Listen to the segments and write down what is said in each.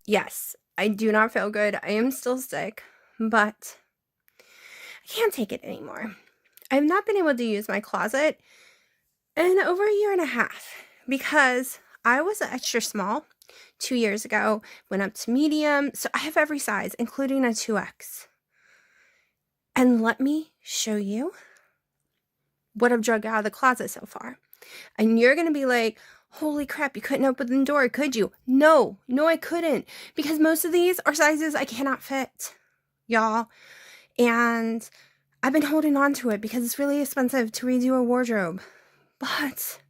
Yes, I do not feel good. I am still sick, but I can't take it anymore. I have not been able to use my closet in over a year and a half because I was extra small 2 years ago, went up to medium. So I have every size, including a 2X. And let me show you what I've drug out of the closet so far. And you're going to be like, holy crap, you couldn't open the door, could you? No, I couldn't. Because most of these are sizes I cannot fit, y'all. And I've been holding on to it because it's really expensive to redo a wardrobe. But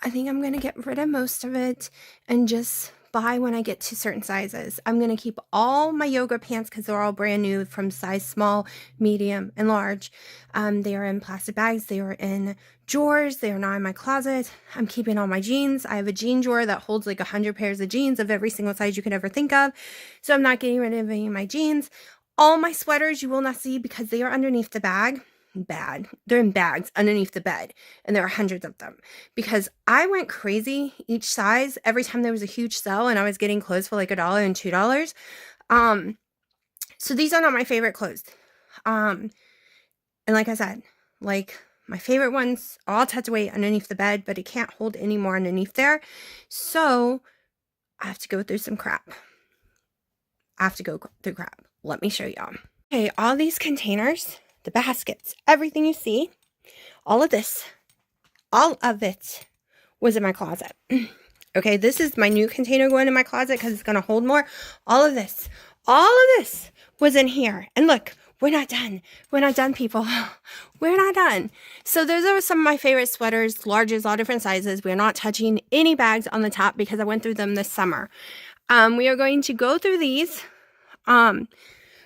I think I'm going to get rid of most of it and just buy when I get to certain sizes. I'm going to keep all my yoga pants because they're all brand new from size small, medium, and large. They are in plastic bags. They are in drawers. They are not in my closet. I'm keeping all my jeans. I have a jean drawer that holds like 100 pairs of jeans of every single size you could ever think of. So I'm not getting rid of any of my jeans. All my sweaters you will not see because they are underneath the bag. They're in bags underneath the bed, and there are hundreds of them because I went crazy each size every time there was a huge sale and I was getting clothes for like $1 and $2. So these are not my favorite clothes. And like I said, like my favorite ones are all tucked away underneath the bed, but it can't hold any more underneath there. So I have to go through some crap. Let me show y'all. Okay, all these containers, the baskets, everything you see, all of it was in my closet. Okay, this is my new container going in my closet because it's going to hold more. All of this was in here. And look, we're not done. We're not done, people. We're not done. So those are some of my favorite sweaters, larges, all different sizes. We're not touching any bags on the top because I went through them this summer. We are going to go through these.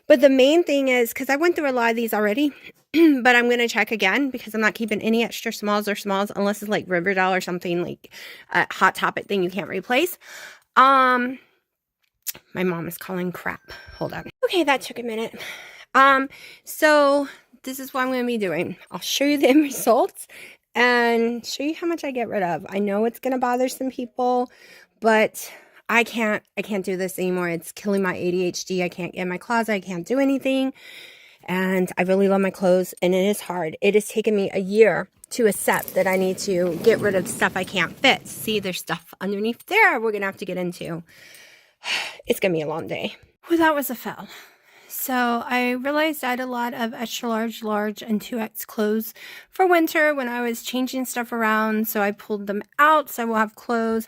But the main thing is, because I went through a lot of these already, but I'm going to check again because I'm not keeping any extra smalls unless it's like Riverdale or something like a Hot Topic thing you can't replace. My mom is calling crap. Hold on. Okay, that took a minute. So this is what I'm going to be doing. I'll show you the end results and show you how much I get rid of. I know it's going to bother some people, but I can't do this anymore. It's killing my ADHD. I can't get in my closet. I can't do anything. And I really love my clothes, and it is hard. It has taken me a year to accept that I need to get rid of stuff I can't fit. See, there's stuff underneath there we're going to have to get into. It's going to be a long day. Well, that was a fail. So I realized I had a lot of extra large, and 2X clothes for winter when I was changing stuff around. So I pulled them out so I will have clothes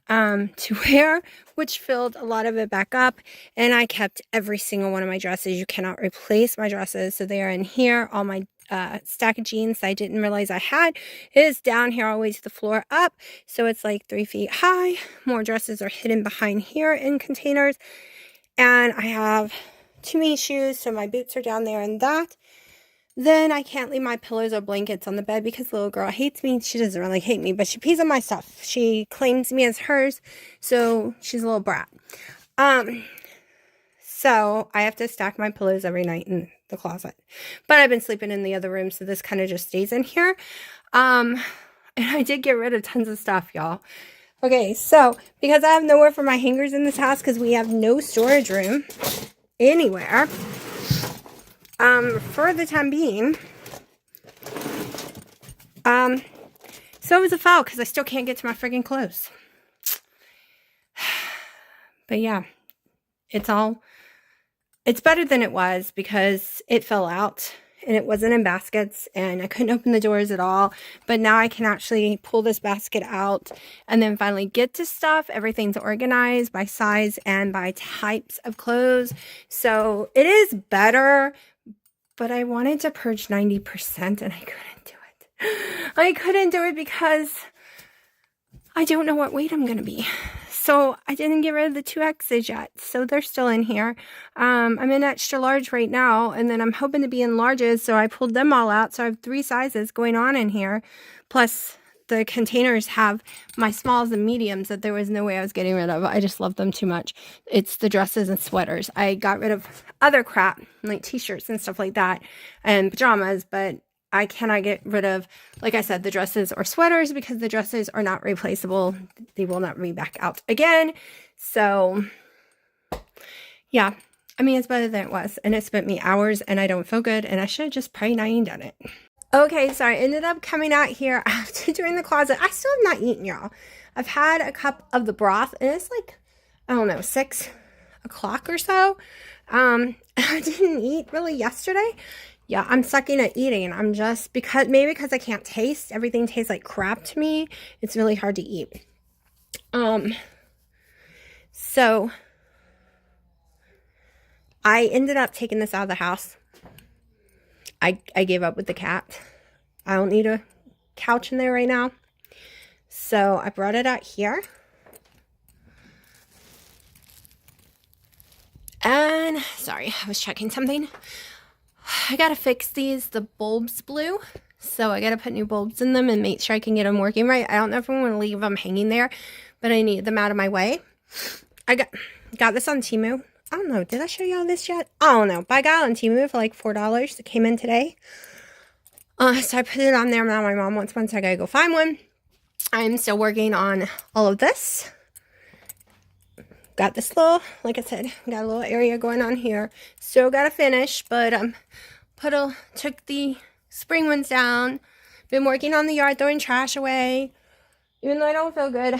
to wear, which filled a lot of it back up. And I kept every single one of my dresses. You cannot replace my dresses. So they are in here. All my stack of jeans I didn't realize I had is down here always the floor up. So it's like 3 feet high. More dresses are hidden behind here in containers. And I have too many shoes. So my boots are down there and that. Then I can't leave my pillows or blankets on the bed because the little girl hates me. She doesn't really hate me, but she pees on my stuff. She claims me as hers, so she's a little brat. So I have to stack my pillows every night in the closet. But I've been sleeping in the other room, so this kind of just stays in here. And I did get rid of tons of stuff, y'all. Okay, so because I have nowhere for my hangers in this house because we have no storage room anywhere, for the time being, so it was a foul because I still can't get to my friggin' clothes. But yeah, it's better than it was because it fell out and it wasn't in baskets and I couldn't open the doors at all. But now I can actually pull this basket out and then finally get to stuff. Everything's organized by size and by types of clothes. So it is better. But I wanted to purge 90% and I couldn't do it. I couldn't do it because I don't know what weight I'm going to be. So I didn't get rid of the 2X's yet. So they're still in here. I'm in extra large right now. And then I'm hoping to be in larges. So I pulled them all out. So I have 3 sizes going on in here. Plus the containers have my smalls and mediums that there was no way I was getting rid of. I just love them too much. It's the dresses and sweaters. I got rid of other crap like t-shirts and stuff like that and pajamas, but I cannot get rid of, like I said, the dresses or sweaters because the dresses are not replaceable. They will not be back out again. So, yeah. I mean, it's better than it was. And it spent me hours and I don't feel good. And I should have just prayed I ain't done it. Okay, so I ended up coming out here after doing the closet. I still have not eaten, y'all. I've had a cup of the broth and it's like, I don't know, 6 o'clock or so. I didn't eat really yesterday. Yeah, I'm sucking at eating. I'm just, maybe because I can't taste. Everything tastes like crap to me. It's really hard to eat. So I ended up taking this out of the house. I gave up with the cat. I don't need a couch in there right now. So I brought it out here. And, sorry, I was checking something. I gotta fix the bulbs blew. So I gotta put new bulbs in them and make sure I can get them working right. I don't know if I'm gonna leave them hanging there, but I need them out of my way. I got this on Temu. I don't know, did I show y'all this yet? I don't know, but I got it on Temu for like $4. It came in today. So I put it on there. Now my mom wants one, so I gotta go find one. I'm still working on all of this. Got this little, like I said, got a little area going on here. Still gotta finish, but took the spring ones down. Been working on the yard, throwing trash away. Even though I don't feel good,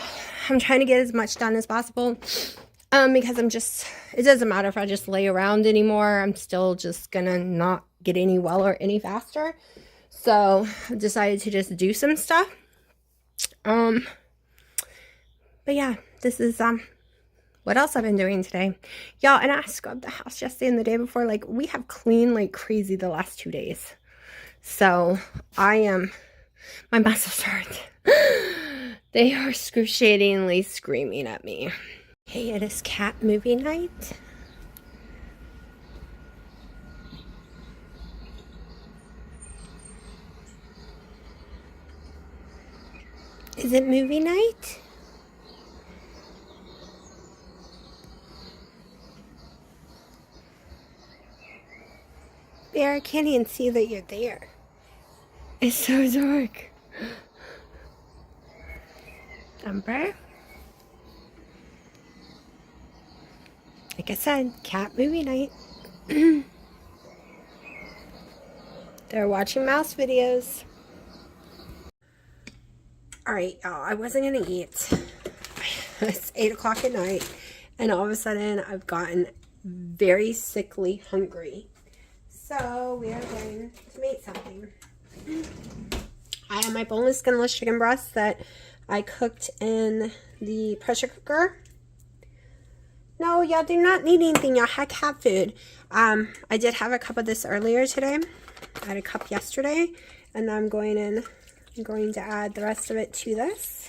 I'm trying to get as much done as possible. Because it doesn't matter if I just lay around anymore. I'm still just gonna not get any well or any faster. So I decided to just do some stuff. But yeah, this is what else I've been doing today. Y'all, and I scrubbed the house yesterday and the day before. Like, we have cleaned like crazy the last 2 days. So my muscles hurt. They are excruciatingly screaming at me. Hey, it is cat movie night. Is it movie night? Bear, I can't even see that you're there. It's so dark. Umber? Like I said, cat movie night. They're watching mouse videos. Alright, y'all, I wasn't going to eat. It's 8 o'clock at night, and all of a sudden I've gotten very sickly hungry. So we are going to make something. I have my boneless, skinless chicken breasts that I cooked in the pressure cooker. No, y'all do not need anything. Y'all had cat food. I did have a cup of this earlier today. I had a cup yesterday, and I'm going to add the rest of it to this.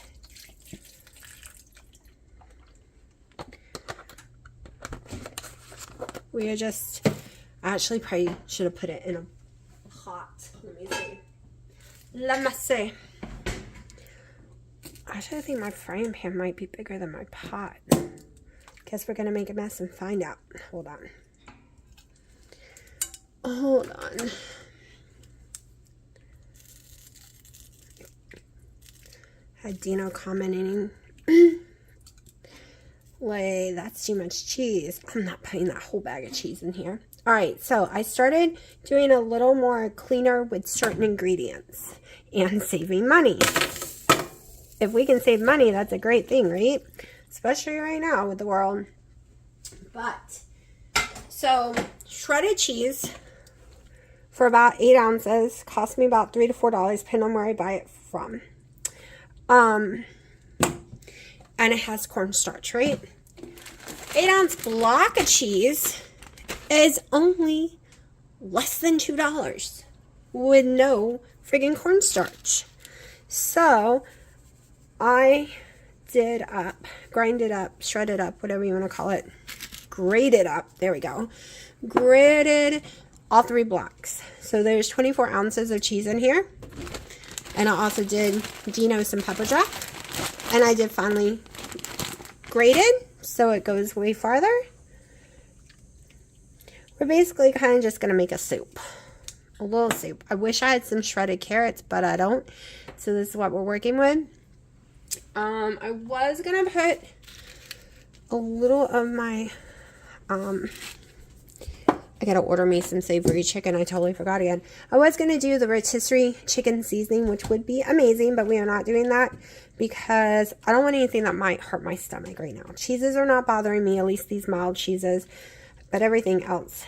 We are just, I actually probably should have put it in a pot. Let me see. Let me see. Actually, I think my frying pan might be bigger than my pot. Guess we're going to make a mess and find out. Hold on. Hold on. Had Dino commenting, like, that's too much cheese. I'm not putting that whole bag of cheese in here. All right, so I started doing a little more cleaner with certain ingredients and saving money. If we can save money, that's a great thing, right? Especially right now with the world. But, so shredded cheese for about 8 ounces cost me about $3 to $4, depending on where I buy it from. And it has cornstarch, right? 8-ounce block of cheese is only less than $2 with no friggin' cornstarch. So I grinded up, shredded up, whatever you want to call it, grated up, there we go, grated all 3 blocks. So there's 24 ounces of cheese in here. And I also did Dino some pepper jack. And I did finally grated, so it goes way farther. We're basically kind of just going to make a soup. a little soup. I wish I had some shredded carrots, but I don't. So this is what we're working with. I was going to put a little of my, I got to order me some savory chicken. I totally forgot again. I was going to do the rotisserie chicken seasoning, which would be amazing, but we are not doing that because I don't want anything that might hurt my stomach right now. Cheeses are not bothering me, at least these mild cheeses, but everything else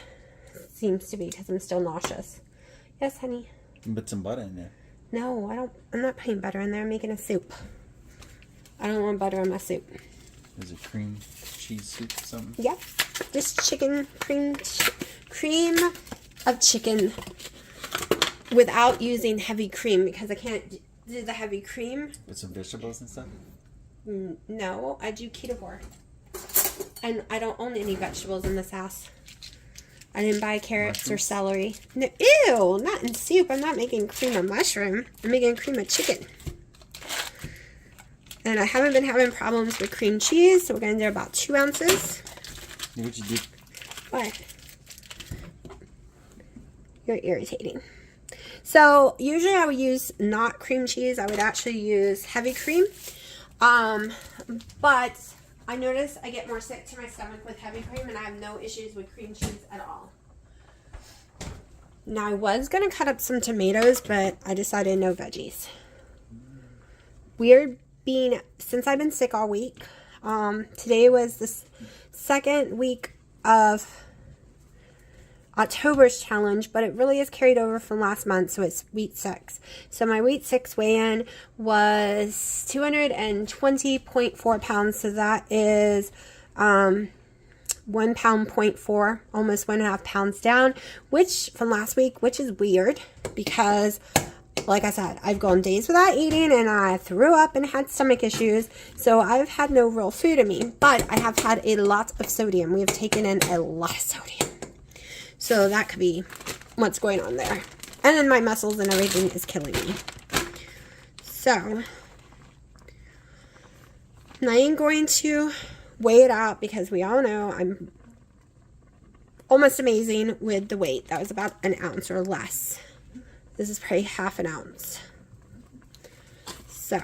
seems to be because I'm still nauseous. Yes, honey? Put some butter in there. No, I don't. I'm not putting butter in there. I'm making a soup. I don't want butter in my soup. Is it cream cheese soup or something? Yep. Just chicken, cream of chicken without using heavy cream because I can't do the heavy cream. With some vegetables and stuff? No, I do keto. And I don't own any vegetables in this house. I didn't buy carrots or celery. No, ew, not in soup. I'm not making cream of mushroom. I'm making cream of chicken. And I haven't been having problems with cream cheese, so we're going to do about 2 ounces. What'd you do? What? You're irritating. So usually I would use not cream cheese. I would actually use heavy cream. But I notice I get more sick to my stomach with heavy cream, and I have no issues with cream cheese at all. Now, I was going to cut up some tomatoes, but I decided no veggies. Weird being, since I've been sick all week, today was the second week of October's challenge, but it really is carried over from last month, so it's week 6. So my week 6 weigh-in was 220.4 pounds, so that is 1 pound, 0.4, almost 1.5 pounds down, which from last week, which is weird because, like I said, I've gone days without eating and I threw up and had stomach issues, so I've had no real food in me, but I have had a lot of sodium. We have taken in a lot of sodium. So that could be what's going on there. And then my muscles and everything is killing me. So I am going to weigh it out because we all know I'm almost amazing with the weight. That was about an ounce or less. This is probably half an ounce. So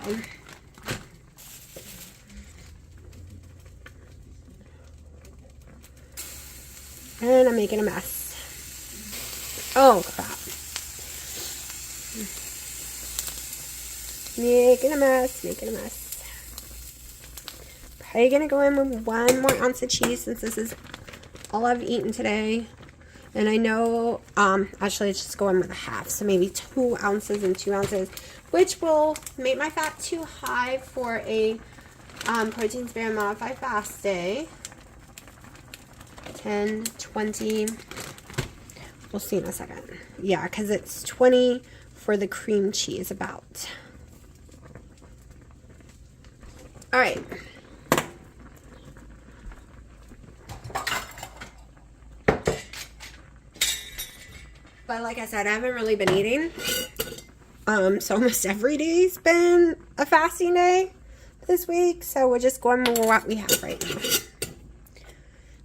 and I'm making a mess. Oh, crap. Making a mess. Probably going to go in with 1 more ounce of cheese since this is all I've eaten today. And I know, actually, it's just going with a half. So maybe 2 ounces and 2 ounces, which will make my fat too high for a protein sparing modified fast day. 10, 20, we'll see in a second. Yeah, because it's 20 for the cream cheese about. All right. But like I said, I haven't really been eating. So almost every day's been a fasting day this week. So we're just going with what we have right now.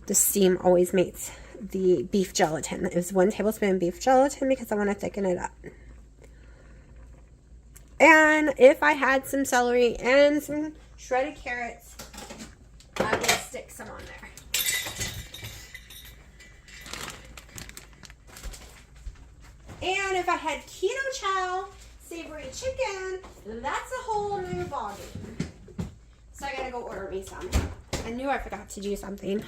The steam always makes the beef gelatin. It was 1 tablespoon of beef gelatin because I want to thicken it up. And if I had some celery and some shredded carrots, I would stick some on there. And if I had keto chow, savory chicken, that's a whole new ballgame. So I gotta go order me some. I knew I forgot to do something.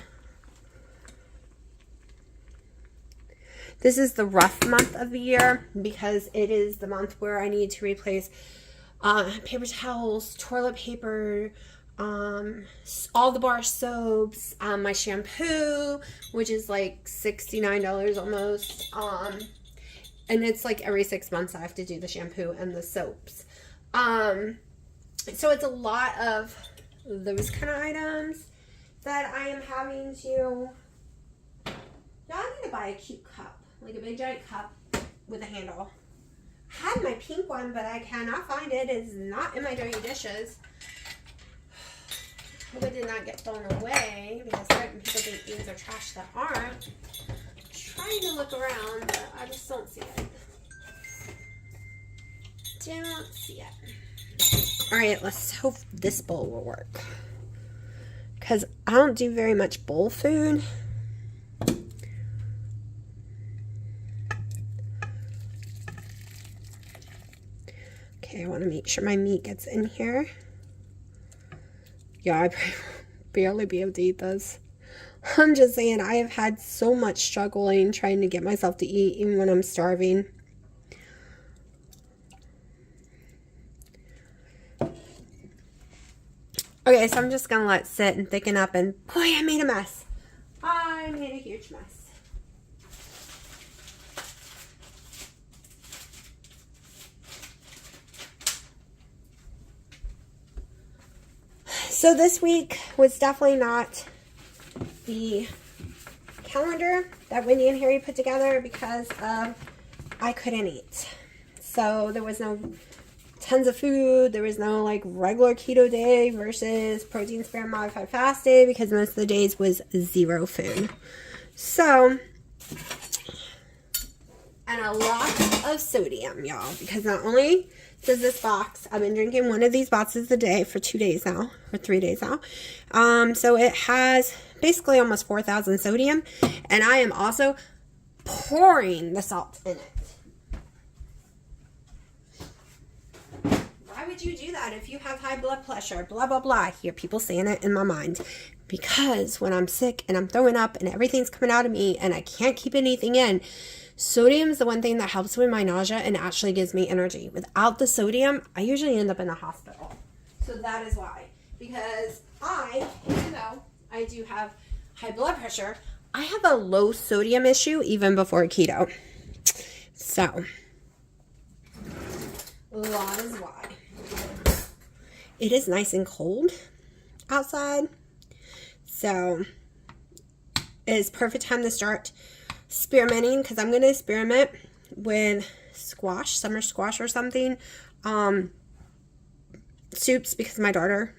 This is the rough month of the year because it is the month where I need to replace paper towels, toilet paper, all the bar soaps, my shampoo, which is like $69 almost. And it's like every 6 months I have to do the shampoo and the soaps. So it's a lot of those kind of items that I am having to... Now I need to buy a cute cup. Like a big giant cup with a handle. I had my pink one, but I cannot find it. It is not in my dirty dishes. Hope it did not get thrown away because certain people think things are trash that aren't. I'm trying to look around, but I just don't see it. don't see it. All right, let's hope this bowl will work. Because I don't do very much bowl food. Okay, I want to make sure my meat gets in here. Yeah, I barely be able to eat this. I'm just saying, I have had so much struggling trying to get myself to eat, even when I'm starving. Okay, so I'm just going to let it sit and thicken up, and boy, I made a mess. I made a huge mess. So this week was definitely not the calendar that Wendy and Harry put together because I couldn't eat. So there was no tons of food. There was no like regular keto day versus protein spare modified fast day because most of the days was zero food. So, and a lot of sodium, y'all, because not only does this box, I've been drinking one of these boxes a day for 2 days now, or 3 days now. So it has basically almost 4,000 sodium, and I am also pouring the salt in it. Why would you do that if you have high blood pressure? Blah, blah, blah. I hear people saying it in my mind. Because when I'm sick and I'm throwing up and everything's coming out of me and I can't keep anything in, sodium is the one thing that helps with my nausea and actually gives me energy. Without the sodium, I usually end up in the hospital. So that is why. Because even though I do have high blood pressure, I have a low sodium issue even before keto. So, that is why. It is nice and cold outside. So, it is perfect time to start experimenting because I'm going to experiment with squash, summer squash or something. Soups because my daughter,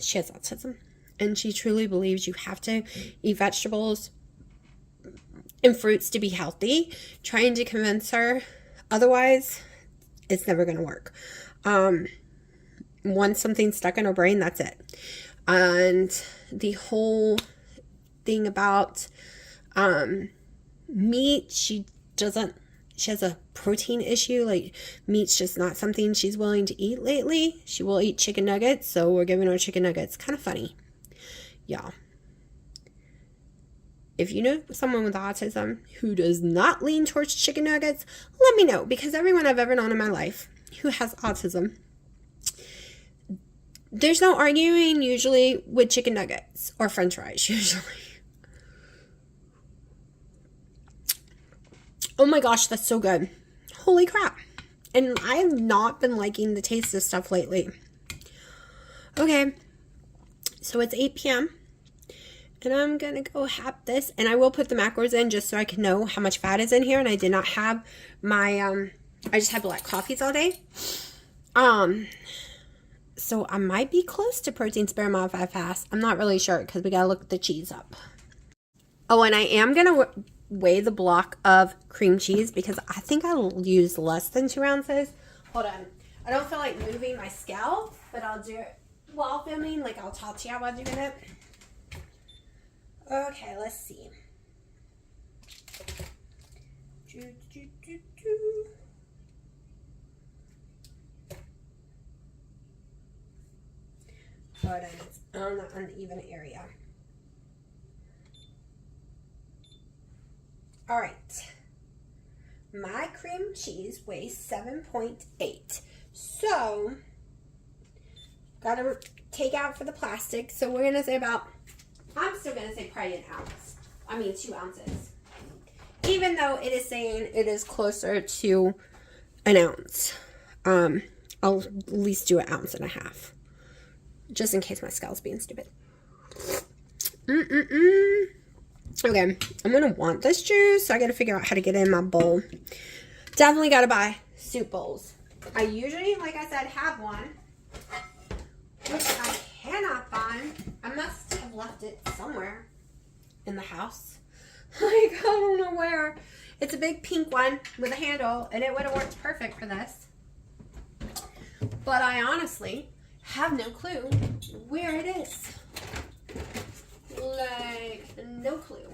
she has autism and she truly believes you have to eat vegetables and fruits to be healthy. Trying to convince her otherwise, it's never going to work. Once something's stuck in her brain, that's it. And the whole thing about meat, she has a protein issue. Like, meat's just not something she's willing to eat lately. She will eat chicken nuggets, so we're giving her chicken nuggets. Kind of funny. Yeah. If you know someone with autism who does not lean towards chicken nuggets, let me know, because everyone I've ever known in my life who has autism, there's no arguing usually with chicken nuggets or french fries usually. Oh my gosh, that's so good. Holy crap. And I have not been liking the taste of stuff lately. Okay, so it's 8 p.m. and I'm gonna go have this, and I will put the macros in just so I can know how much fat is in here. And I did not have my I just had black coffees all day. So I might be close to protein spare modified fast. I'm not really sure because we gotta look the cheese up. Oh, and I am gonna weigh the block of cream cheese because I think I'll use less than 2 ounces. Hold on. I don't feel like moving my scale, but I'll do it while filming. Like, I'll talk to you while doing it. Okay, let's see. Hold on, it's on the uneven area. All right. My cream cheese weighs 7.8. So, gotta take out for the plastic. So we're gonna say I'm still gonna say probably 2 ounces. Even though it is saying it is closer to an ounce. I'll at least do 1.5 ounces. Just in case my scale's being stupid. Okay, I'm going to want this juice, so I got to figure out how to get it in my bowl. Definitely got to buy soup bowls. I usually, like I said, have one, which I cannot find. I must have left it somewhere in the house. Like, I don't know where. It's a big pink one with a handle, and it would have worked perfect for this. But I honestly have no clue where it is. Like, no clue.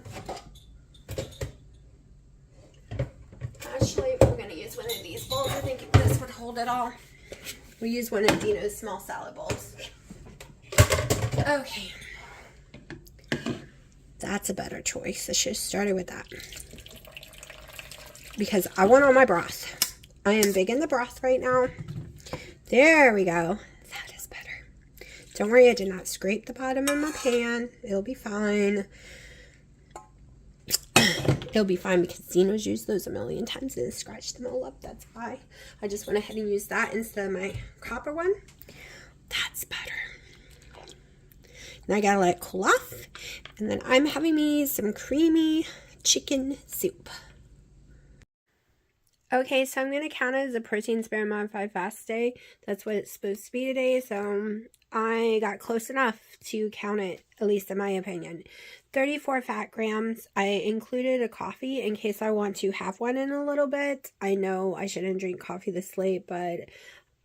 Actually, we're going to use one of these bowls. I think this would hold it all. We use one of Dino's small salad bowls. Okay. That's a better choice. I should have started with that. Because I want all my broth. I am big in the broth right now. There we go. That is better. Don't worry, I did not scrape the bottom of my pan. It'll be fine. It'll be fine because Dino's used those a million times and scratched them all up. That's why I just went ahead and used that instead of my copper one. That's better. Now I gotta let it cool off. And then I'm having me some creamy chicken soup. Okay, so I'm going to count it as a protein spare modified fast day. That's what it's supposed to be today. So I got close enough to count it, at least in my opinion. 34 fat grams. I included a coffee in case I want to have one in a little bit. I know I shouldn't drink coffee this late, but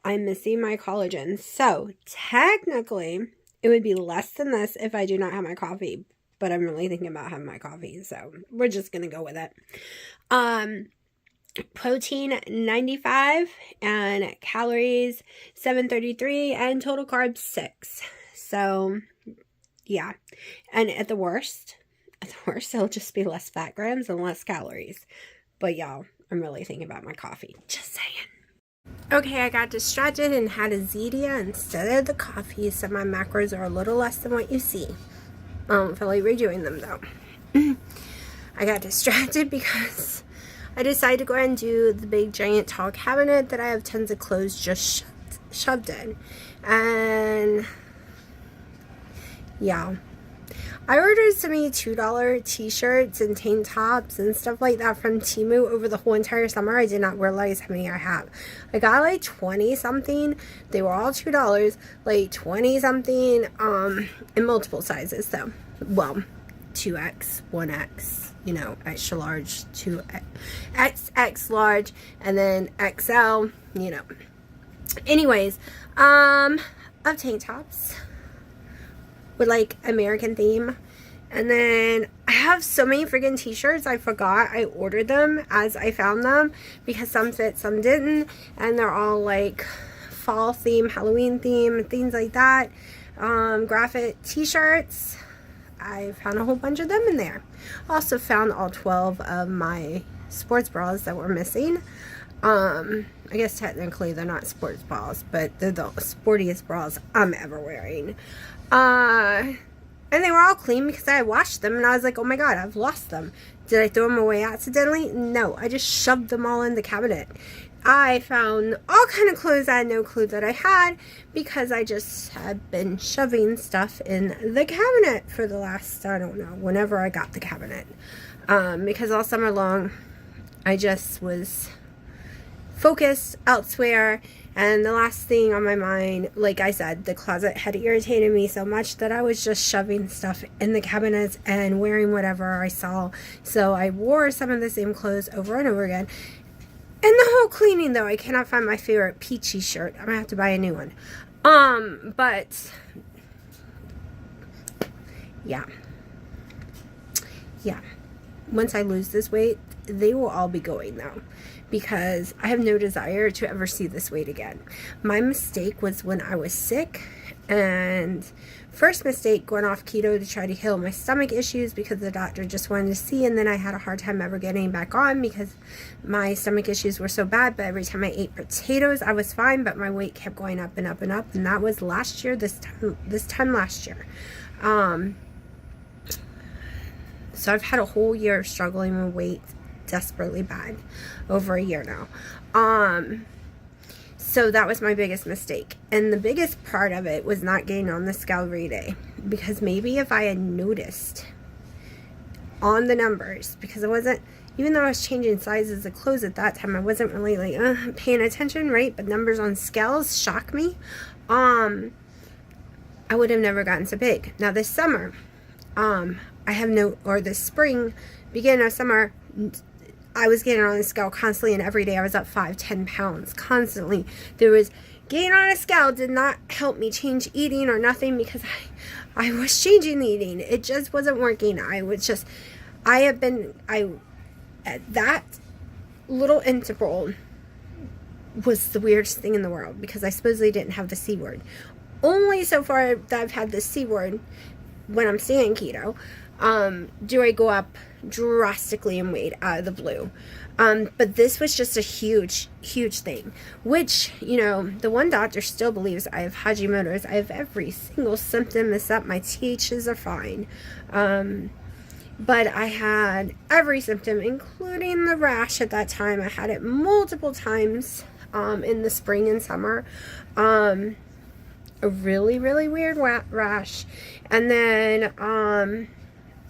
I'm missing my collagen. So technically, it would be less than this if I do not have my coffee. But I'm really thinking about having my coffee, so we're just going to go with it. Protein 95 and calories 733 and total carbs 6. So yeah, and at the worst it'll just be less fat grams and less calories. But y'all, I'm really thinking about my coffee, just saying. Okay, I got distracted and had a Zedia instead of the coffee, so my macros are a little less than what you see. I don't feel like redoing them though. I got distracted because I decided to go ahead and do the big giant tall cabinet that I have tons of clothes just shoved in. And yeah, I ordered some $2 t-shirts and tank tops and stuff like that from Temu over the whole entire summer. I did not realize how many I have. I got like 20 something. They were all $2, like 20 something in multiple sizes though. Well, 2X, 1X. You know, extra large, 2X large, and then XL, you know. Anyways, of tank tops with like American theme. And then I have so many freaking t-shirts, I forgot I ordered them as I found them because some fit, some didn't. And they're all like fall theme, Halloween theme, things like that. Graphic t-shirts. I found a whole bunch of them in there. Also found all 12 of my sports bras that were missing. I guess technically they're not sports bras, but they're the sportiest bras I'm ever wearing. And they were all clean because I washed them and I was like, oh my god, I've lost them. Did I throw them away accidentally? No, I just shoved them all in the cabinet. I found all kind of clothes I had no clue that I had because I just had been shoving stuff in the cabinet for the last, I don't know, whenever I got the cabinet. Because all summer long, I just was focused elsewhere. And the last thing on my mind, like I said, the closet had irritated me so much that I was just shoving stuff in the cabinets and wearing whatever I saw. So I wore some of the same clothes over and over again. And the whole cleaning, though, I cannot find my favorite peachy shirt. I'm gonna have to buy a new one. But yeah. Once I lose this weight, they will all be going though, because I have no desire to ever see this weight again. My mistake was when I was sick, and first mistake going off keto to try to heal my stomach issues because the doctor just wanted to see, and then I had a hard time ever getting back on because my stomach issues were so bad. But every time I ate potatoes I was fine, but my weight kept going up and up and up, and that was last year, this time last year. So I've had a whole year of struggling with weight desperately bad, over a year now. So that was my biggest mistake. And the biggest part of it was not getting on the scale every day. Because maybe if I had noticed on the numbers, because I wasn't, even though I was changing sizes of clothes at that time, I wasn't really like paying attention, right? But numbers on scales shock me. I would have never gotten so big. Now this summer, this spring, beginning of summer, I was getting on the scale constantly, and every day I was up 5-10 pounds constantly. There was getting on a scale did not help me change eating or nothing, because I was changing the eating. It just wasn't working. At that little interval was the weirdest thing in the world, because I supposedly didn't have the C word. Only so far that I've had the C word when I'm staying keto, do I go up drastically in weight out of the blue. But this was just a huge, huge thing, which, the one doctor still believes I have Hashimoto's. I have every single symptom except my THs are fine. But I had every symptom, including the rash at that time. I had it multiple times in the spring and summer. A really, really weird rash. And then,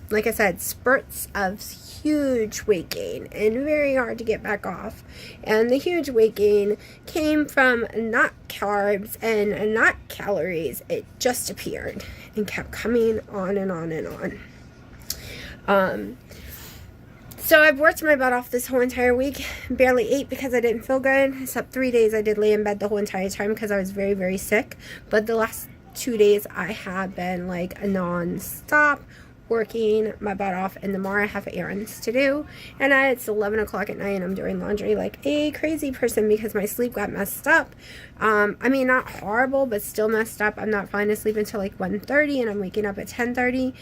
like I said, spurts of huge weight gain, and very hard to get back off. And the huge weight gain came from not carbs and not calories. It just appeared and kept coming on and on and on. So I've worked my butt off this whole entire week. Barely ate because I didn't feel good. Except 3 days I did lay in bed the whole entire time because I was very, very sick. But the last 2 days I have been like a non-stop working my butt off, and tomorrow I have errands to do, and it's 11 o'clock at night and I'm doing laundry like a crazy person because my sleep got messed up. I mean, not horrible, but still messed up. I'm not falling asleep until like 1:30, and I'm waking up at 10:30.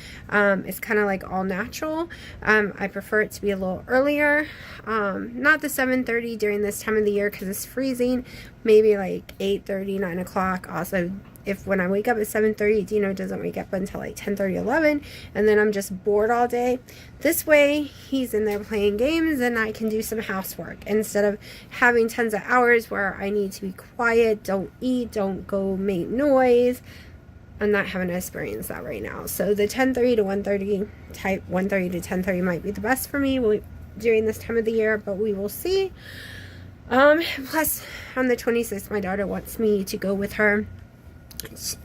It's kind of like all natural. I prefer it to be a little earlier, not the 7:30 during this time of the year because it's freezing. Maybe like 8:30, 9 o'clock. Also, if when I wake up at 7:30, Dino doesn't wake up until like 10:30, 11, and then I'm just bored all day. This way, he's in there playing games, and I can do some housework instead of having tons of hours where I need to be quiet, don't eat, don't go make noise. I'm not having to experience that right now. So the 10:30 to 1:30 type, 1:30 to 10:30 might be the best for me during this time of the year, but we will see. Plus, on the 26th, my daughter wants me to go with her.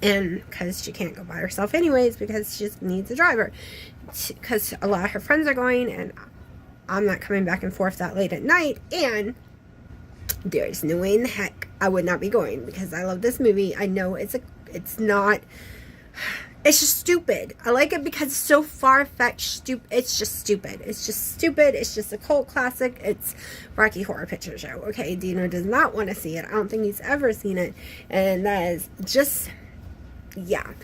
And because she can't go by herself anyways, because she just needs a driver, because a lot of her friends are going, and I'm not coming back and forth that late at night, and there's no way in the heck I would not be going, because I love this movie. I know it's just stupid. I like it because it's so far-fetched. It's just stupid. It's just a cult classic. It's Rocky Horror Picture Show. Okay, Dino does not want to see it. I don't think he's ever seen it. And that is just, yeah.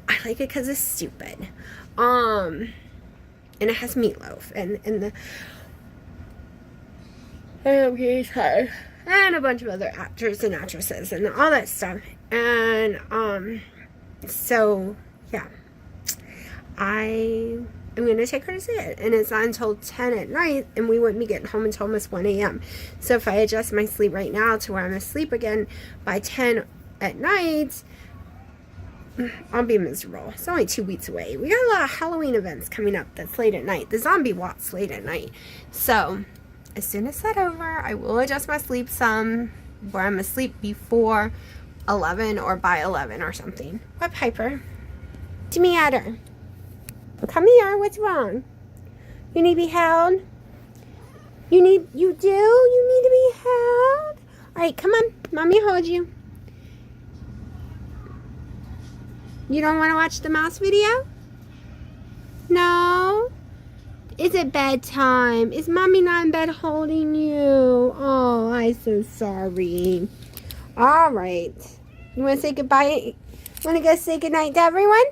I like it because it's stupid. And it has meatloaf. And a bunch of other actors and actresses and all that stuff. And, so, yeah, I am going to take her to see it, and it's not until 10 at night, and we wouldn't be getting home until almost 1 a.m. So if I adjust my sleep right now to where I'm asleep again by 10 at night, I'll be miserable. It's only 2 weeks away. We got a lot of Halloween events coming up that's late at night. The zombie walk's late at night. So as soon as that's over, I will adjust my sleep some where I'm asleep before 11 or by 11 or something. What, Piper? To me at her. Come here. What's wrong? You need to be held? You do? You need to be held? Alright, come on. Mommy hold you. You don't want to watch the mouse video? No? Is it bedtime? Is Mommy not in bed holding you? Oh, I'm so sorry. All right. You want to say goodbye? Want to go say goodnight to everyone?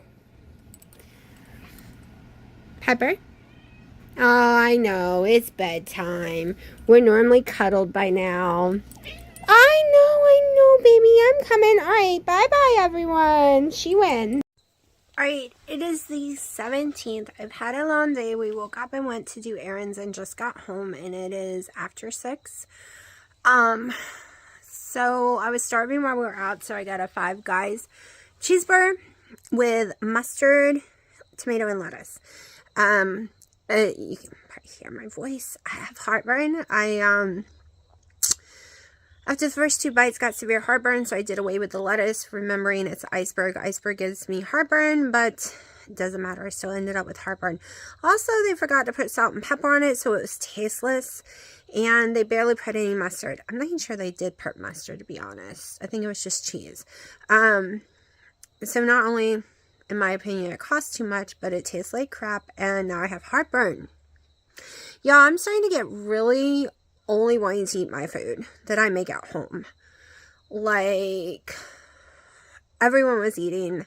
Pepper? Oh, I know. It's bedtime. We're normally cuddled by now. I know, baby. I'm coming. All right. Bye-bye, everyone. She wins. All right. It is the 17th. I've had a long day. We woke up and went to do errands and just got home, and it is after 6. So I was starving while we were out, so I got a Five Guys cheeseburger with mustard, tomato, and lettuce. You can probably hear my voice. I have heartburn. After the first 2 bites, got severe heartburn, so I did away with the lettuce, remembering it's iceberg. Iceberg gives me heartburn, but it doesn't matter. I still ended up with heartburn. Also, they forgot to put salt and pepper on it, so it was tasteless. And they barely put any mustard. I'm not even sure they did put mustard, to be honest. I think it was just cheese. So not only, in my opinion, it costs too much, but it tastes like crap, and now I have heartburn. Yeah, I'm starting to get really only wanting to eat my food that I make at home. Like, everyone was eating,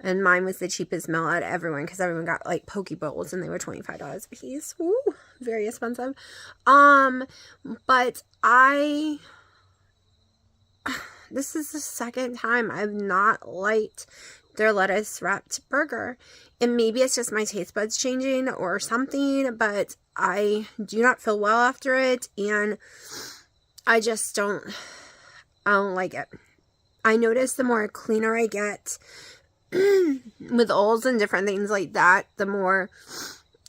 and mine was the cheapest meal out of everyone, because everyone got, like, poke bowls, and they were $25 a piece. Ooh, very expensive. But this is the second time I've not liked their lettuce wrapped burger. And maybe it's just my taste buds changing or something, but I do not feel well after it, and I just don't like it. I notice the more cleaner I get with oils and different things like that, the more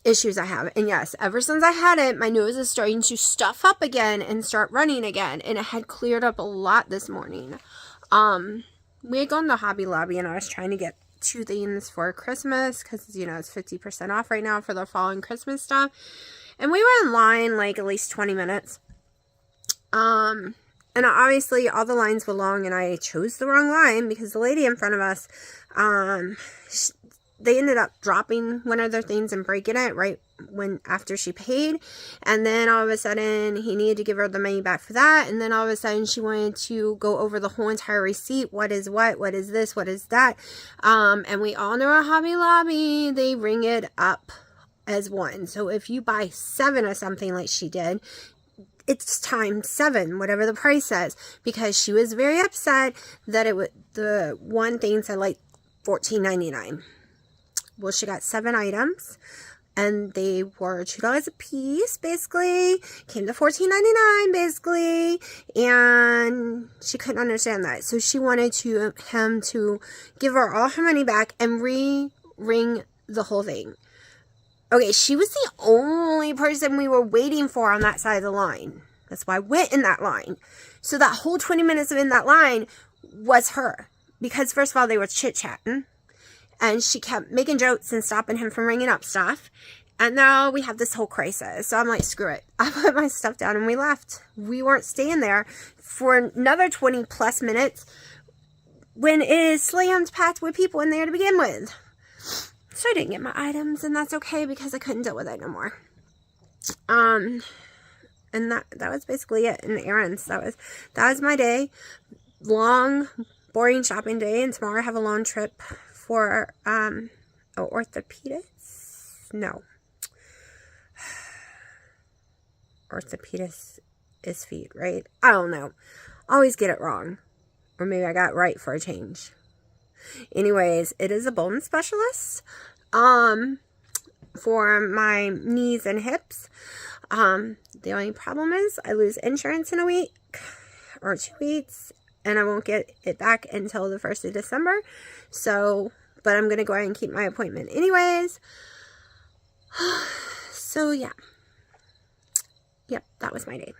issues I have. And yes, ever since I had it, my nose is starting to stuff up again and start running again, and it had cleared up a lot this morning. We had gone to Hobby Lobby, and I was trying to get 2 things for Christmas, because, you know, it's 50% off right now for the fall and Christmas stuff. And we were in line like at least 20 minutes. And obviously all the lines were long, and I chose the wrong line, because the lady in front of us, they ended up dropping one of their things and breaking it right after she paid. And then all of a sudden he needed to give her the money back for that. And then all of a sudden she wanted to go over the whole entire receipt. What is what is this, what is that? And we all know at Hobby Lobby, they ring it up as one. So if you buy 7 of something like she did, it's times 7, whatever the price says, because she was very upset that the one thing said like $14.99. Well, she got 7 items, and they were $2 a piece, basically. Came to $14.99, basically. And she couldn't understand that. So she wanted him to give her all her money back and re-ring the whole thing. Okay, she was the only person we were waiting for on that side of the line. That's why I went in that line. So that whole 20 minutes of in that line was her. Because first of all, they were chit-chatting. And she kept making jokes and stopping him from ringing up stuff. And now we have this whole crisis. So I'm like, screw it. I put my stuff down and we left. We weren't staying there for another 20 plus minutes when it is slammed packed with people in there to begin with. So I didn't get my items, and that's okay, because I couldn't deal with it no more. And that was basically it in errands. That was my day. Long, boring shopping day. And tomorrow I have a long trip for orthopedics. No. Orthopedics is feet, right? I don't know. Always get it wrong. Or maybe I got it right for a change. Anyways, it is a bone specialist for my knees and hips. The only problem is I lose insurance in a week or 2 weeks, and I won't get it back until the 1st of December. So, but I'm going to go ahead and keep my appointment anyways. So, yeah. Yep, that was my day.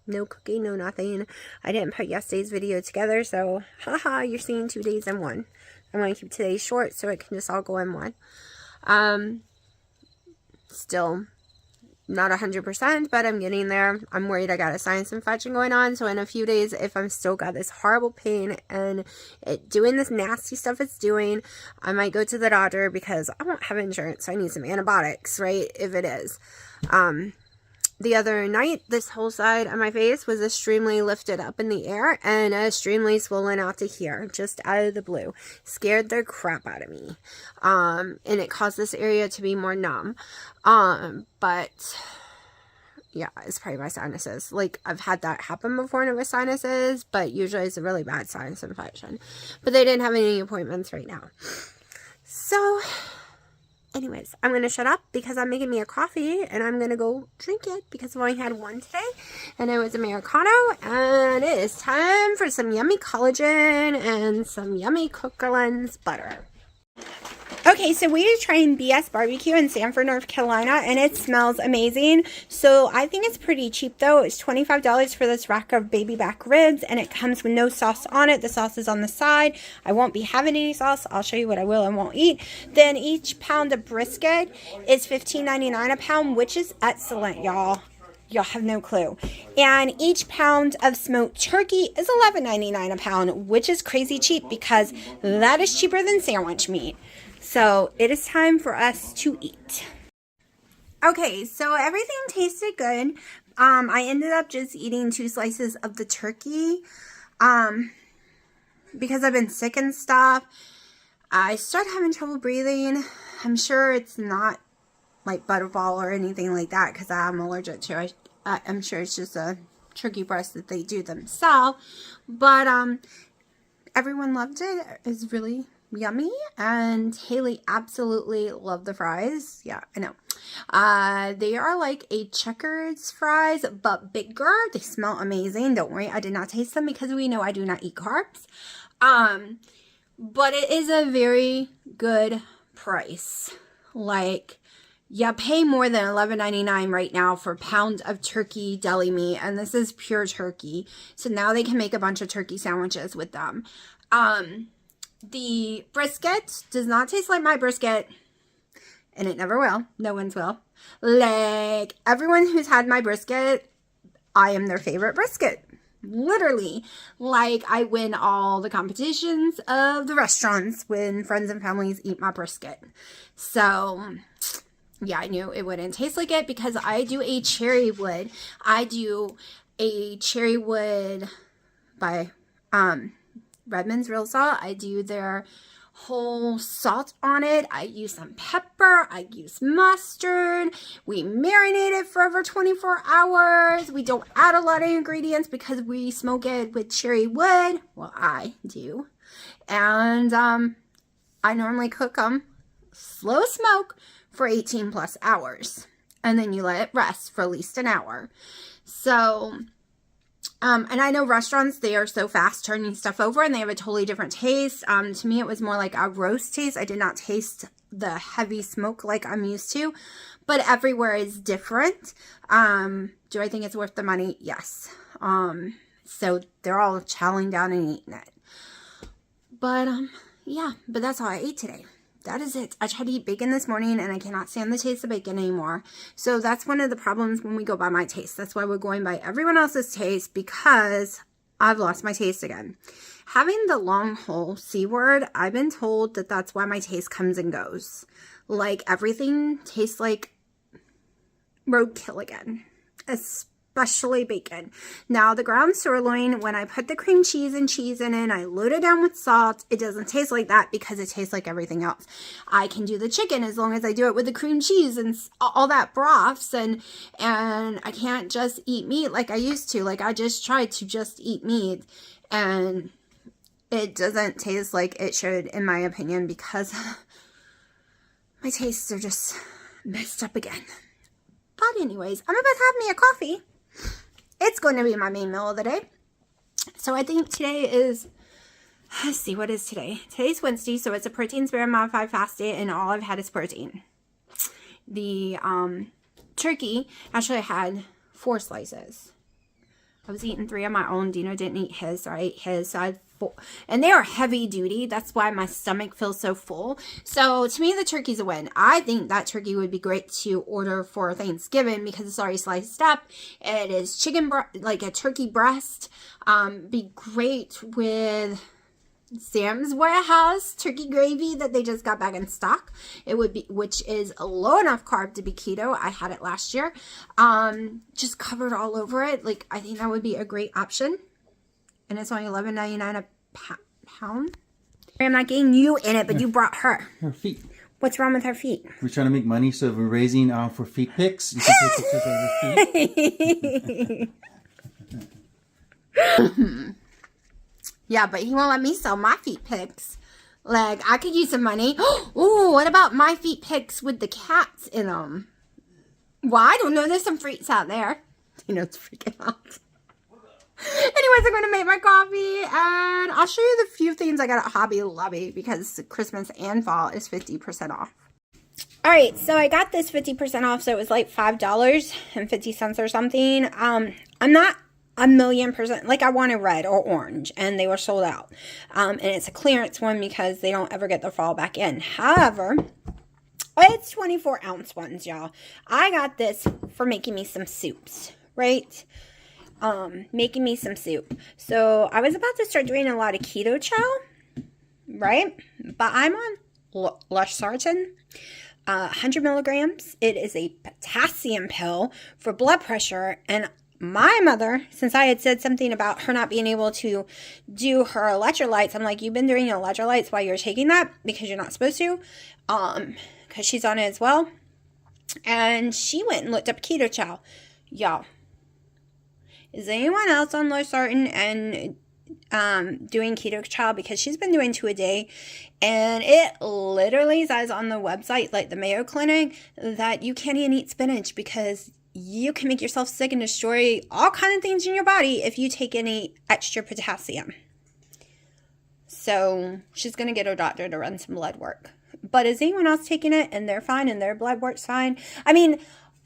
No cooking, no nothing. I didn't put yesterday's video together, so haha, you're seeing 2 days in one. I'm going to keep today short so it can just all go in one. Still not 100%, but I'm getting there. I'm worried I got a sinus infection going on, so in a few days, if I'm still got this horrible pain and it doing this nasty stuff it's doing, I might go to the doctor, because I won't have insurance, so I need some antibiotics, right, if it is. The other night, this whole side of my face was extremely lifted up in the air and extremely swollen out to here, just out of the blue. Scared the crap out of me. And it caused this area to be more numb. But yeah, it's probably my sinuses. Like, I've had that happen before and it was sinuses, but usually it's a really bad sinus infection. But they didn't have any appointments right now. So anyways, I'm going to shut up because I'm making me a coffee, and I'm going to go drink it because I've only had one today, and it was Americano, and it is time for some yummy collagen and some yummy Cook-Lens butter. Okay, Okay, so we are trying BS Barbecue in Sanford, North Carolina, and it smells amazing. So I think it's pretty cheap, though. It's $25 for this rack of baby back ribs, and it comes with no sauce on it. The sauce is on the side. I won't be having any sauce. I'll show you what I will and won't eat. Then each pound of brisket is $15.99 a pound, which is excellent, y'all. Y'all have no clue. And each pound of smoked turkey is $11.99 a pound, which is crazy cheap because that is cheaper than sandwich meat. So it is time for us to eat. Okay, so everything tasted good. I ended up just eating 2 slices of the turkey because I've been sick and stuff. I started having trouble breathing. I'm sure it's not like butterball or anything like that because I'm allergic to it. I'm sure it's just a turkey breast that they do themselves. But everyone loved it. It's really yummy, and Haley absolutely loved the fries. Yeah, I know. They are like a Checkers fries, but bigger. They smell amazing. Don't worry, I did not taste them because we know I do not eat carbs. But it is a very good price. Like, you pay more than $11.99 right now for a pound of turkey deli meat, and this is pure turkey. So now they can make a bunch of turkey sandwiches with them. The brisket does not taste like my brisket, and it never will. No one's will. Like, everyone who's had my brisket, I am their favorite brisket. Literally. Like, I win all the competitions of the restaurants when friends and families eat my brisket. So, yeah, I knew it wouldn't taste like it because I do a cherry wood. I do a cherry wood by Redmond's Real Salt. I do their whole salt on it. I use some pepper. I use mustard. We marinate it for over 24 hours. We don't add a lot of ingredients because we smoke it with cherry wood. Well, I do. And I normally cook them slow smoke for 18 plus hours, and then you let it rest for at least an hour. So and I know restaurants, they are so fast turning stuff over and they have a totally different taste. To me, it was more like a roast taste. I did not taste the heavy smoke like I'm used to, but everywhere is different. Do I think it's worth the money? Yes. So they're all chowing down and eating it. But yeah, but that's all I ate today. That is it. I tried to eat bacon this morning and I cannot stand the taste of bacon anymore. So that's one of the problems when we go by my taste. That's why we're going by everyone else's taste, because I've lost my taste again. Having the long haul C word, I've been told that that's why my taste comes and goes. Like, everything tastes like roadkill again, especially bacon. Now, the ground sirloin, when I put the cream cheese and cheese in it, I load it down with salt, it doesn't taste like that because it tastes like everything else. I can do the chicken as long as I do it with the cream cheese and all that broths, and I can't just eat meat like I used to. Like, I just tried to just eat meat, and it doesn't taste like it should, in my opinion, because my tastes are just messed up again. But anyways, I'm about to have me a coffee. It's going to be my main meal of the day. So I think today is, let's see, what is today? Today's Wednesday, so it's a protein spare modified fast day, and all I've had is protein. The turkey, actually I had 4 slices. I was eating 3 on my own. Dino didn't eat his, so I ate his. So I had 4. And they are heavy duty. That's why my stomach feels so full. So to me, the turkey's a win. I think that turkey would be great to order for Thanksgiving because it's already sliced up. It is chicken, like a turkey breast. Be great with Sam's Warehouse turkey gravy that they just got back in stock. It would be, which is low enough carb to be keto. I had it last year. Just covered all over it. Like, I think that would be a great option. And it's only $11.99 a pound. I'm not getting you in it, but you brought her. Her feet. What's wrong with her feet? We're trying to make money, so we're raising for feet pics. You can take pictures of your feet. Yeah, but he won't let me sell my feet pics. Like, I could use some money. Ooh, what about my feet pics with the cats in them? Well, I don't know. There's some freaks out there. You know, it's freaking out. Anyways, I'm going to make my coffee, and I'll show you the few things I got at Hobby Lobby because Christmas and fall is 50% off. All right, so I got this 50% off, so it was like $5.50 or something. I'm not 1,000,000%, like I wanted red or orange, and they were sold out. And it's a clearance one because they don't ever get the fall back in. However, it's 24-ounce ones, y'all. I got this for making me some soups, right? Making me some soup. So I was about to start doing a lot of keto chow, right? But I'm on losartan, 100 milligrams. It is a potassium pill for blood pressure. And my mother, since I had said something about her not being able to do her electrolytes, I'm like, you've been doing your electrolytes while you're taking that because you're not supposed to, because she's on it as well. And she went and looked up keto chow. Y'all, is anyone else on losartan and doing keto chow? Because she's been doing 2 a day, and it literally says on the website, like the Mayo Clinic, that you can't even eat spinach because you can make yourself sick and destroy all kinds of things in your body if you take any extra potassium. So she's going to get her doctor to run some blood work. But is anyone else taking it and they're fine and their blood work's fine? I mean,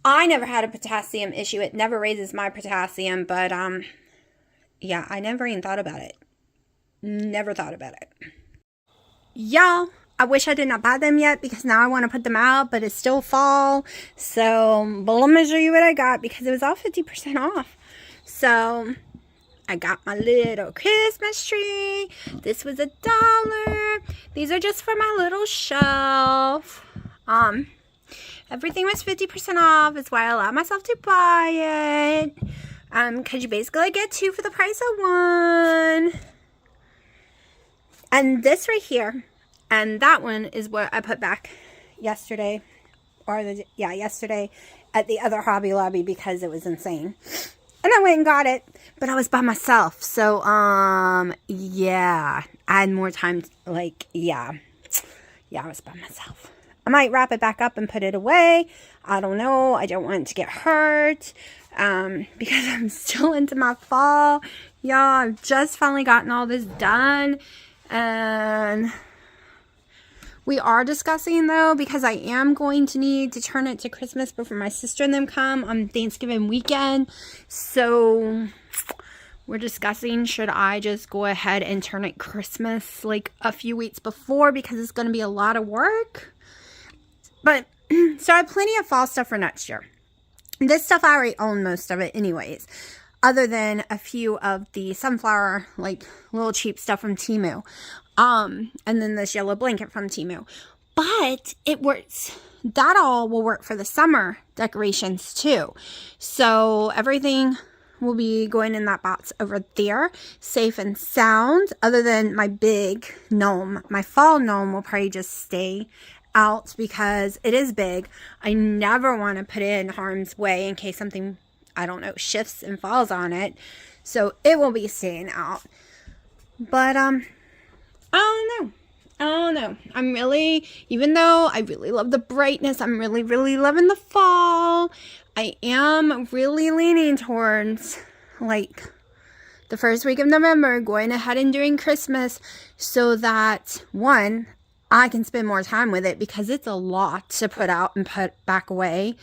I never had a potassium issue. It never raises my potassium, but yeah, I never even thought about it. Never thought about it. Y'all, I wish I did not buy them yet because now I want to put them out, but it's still fall. So, but let me show you what I got because it was all 50% off. So, I got my little Christmas tree. This was $1. These are just for my little shelf. Everything was 50% off. That's why I allowed myself to buy it. Because you basically get 2 for the price of 1. And this right here, and that one is what I put back yesterday, yesterday at the other Hobby Lobby because it was insane. And I went and got it, but I was by myself. So, yeah, I had more time, I was by myself. I might wrap it back up and put it away. I don't know. I don't want it to get hurt, because I'm still into my fall. Y'all, I've just finally gotten all this done, and we are discussing, though, because I am going to need to turn it to Christmas before my sister and them come on Thanksgiving weekend. So we're discussing, should I just go ahead and turn it Christmas like a few weeks before because it's going to be a lot of work. But so I have plenty of fall stuff for next year. This stuff I already own most of it anyways, other than a few of the sunflower, like little cheap stuff from Temu. And then this yellow blanket from Temu. But it works. That all will work for the summer decorations too. So everything will be going in that box over there, safe and sound. Other than my big gnome, my fall gnome will probably just stay out because it is big. I never want to put it in harm's way in case something, I don't know, shifts and falls on it. So it will be staying out. But I don't know. I'm really, even though I really love the brightness, I'm really, really loving the fall. I am really leaning towards, like, the first week of November, going ahead and doing Christmas so that, one, I can spend more time with it because it's a lot to put out and put back away.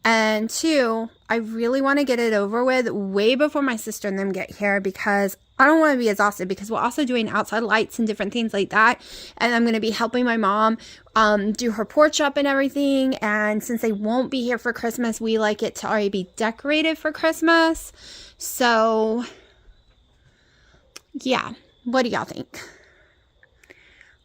And 2, I really want to get it over with way before my sister and them get here because I don't want to be exhausted because we're also doing outside lights and different things like that. And I'm going to be helping my mom do her porch up and everything. And since they won't be here for Christmas, we like it to already be decorated for Christmas. So, yeah. What do y'all think?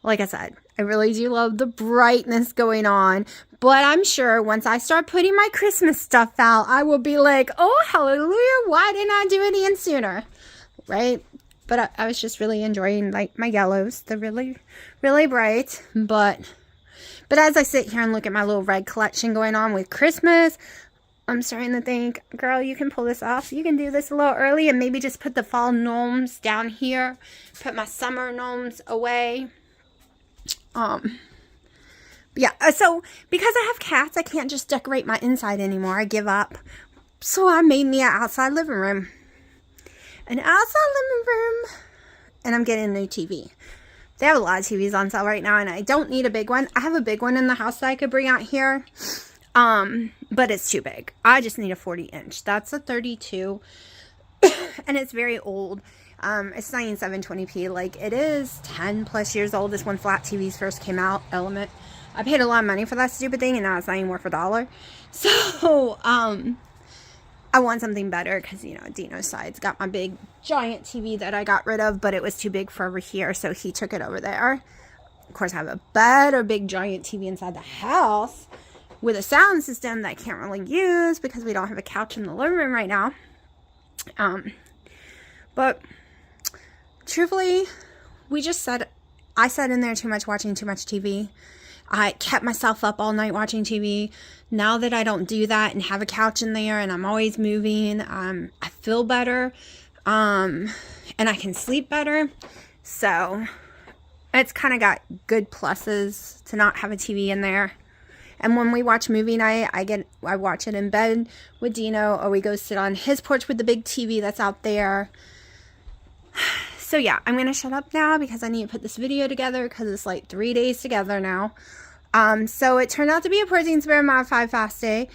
Like I said, I really do love the brightness going on. But I'm sure once I start putting my Christmas stuff out, I will be like, oh, hallelujah, why didn't I do it any sooner? Right? But I was just really enjoying, like, my yellows. They're really, really bright. But as I sit here and look at my little red collection going on with Christmas, I'm starting to think, girl, you can pull this off. You can do this a little early and maybe just put the fall gnomes down here. Put my summer gnomes away. Yeah, so because I have cats, I can't just decorate my inside anymore. I give up. So I made me an outside living room. And also a living room. And I'm getting a new TV. They have a lot of TVs on sale right now, and I don't need a big one. I have a big one in the house that I could bring out here. But it's too big. I just need a 40-inch. That's a 32. And it's very old. It's 9720p. Like, it is 10 plus years old. This when flat TVs first came out, Element. I paid a lot of money for that stupid thing, and now it's not even worth $1. So, I want something better because, you know, Dino's side's got my big giant TV that I got rid of, but it was too big for over here, so he took it over there. Of course, I have a better big giant TV inside the house with a sound system that I can't really use because we don't have a couch in the living room right now. But truthfully, I sat in there too much watching too much TV. I kept myself up all night watching TV. Now that I don't do that and have a couch in there and I'm always moving, I feel better, and I can sleep better. So it's kind of got good pluses to not have a TV in there. And when we watch movie night, I watch it in bed with Dino, or we go sit on his porch with the big TV that's out there. So yeah, I'm going to shut up now because I need to put this video together because it's like 3 days together now. So it turned out to be a protein spare modified fast day.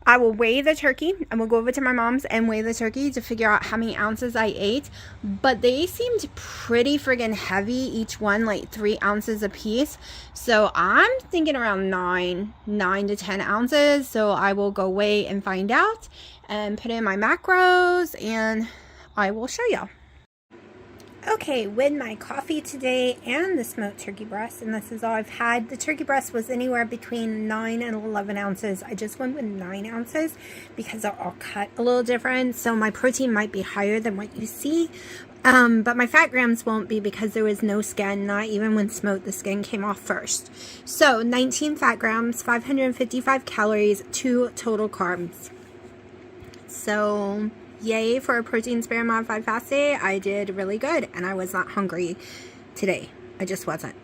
I will weigh the turkey. I will go over to my mom's and weigh the turkey to figure out how many ounces I ate. But they seemed pretty friggin' heavy, each one, like 3 ounces a piece. So I'm thinking around 9 to 10 ounces. So I will go weigh and find out and put in my macros, and I will show y'all. Okay, with my coffee today and the smoked turkey breast, and this is all I've had. The turkey breast was anywhere between 9 and 11 ounces. I just went with 9 ounces because they're all cut a little different, so my protein might be higher than what you see. But my fat grams won't be because there was no skin. Not even when smoked, the skin came off first. So 19 fat grams, 555 calories, 2 total carbs. So yay for a protein spare modified fast day. I did really good, and I was not hungry today. I just wasn't.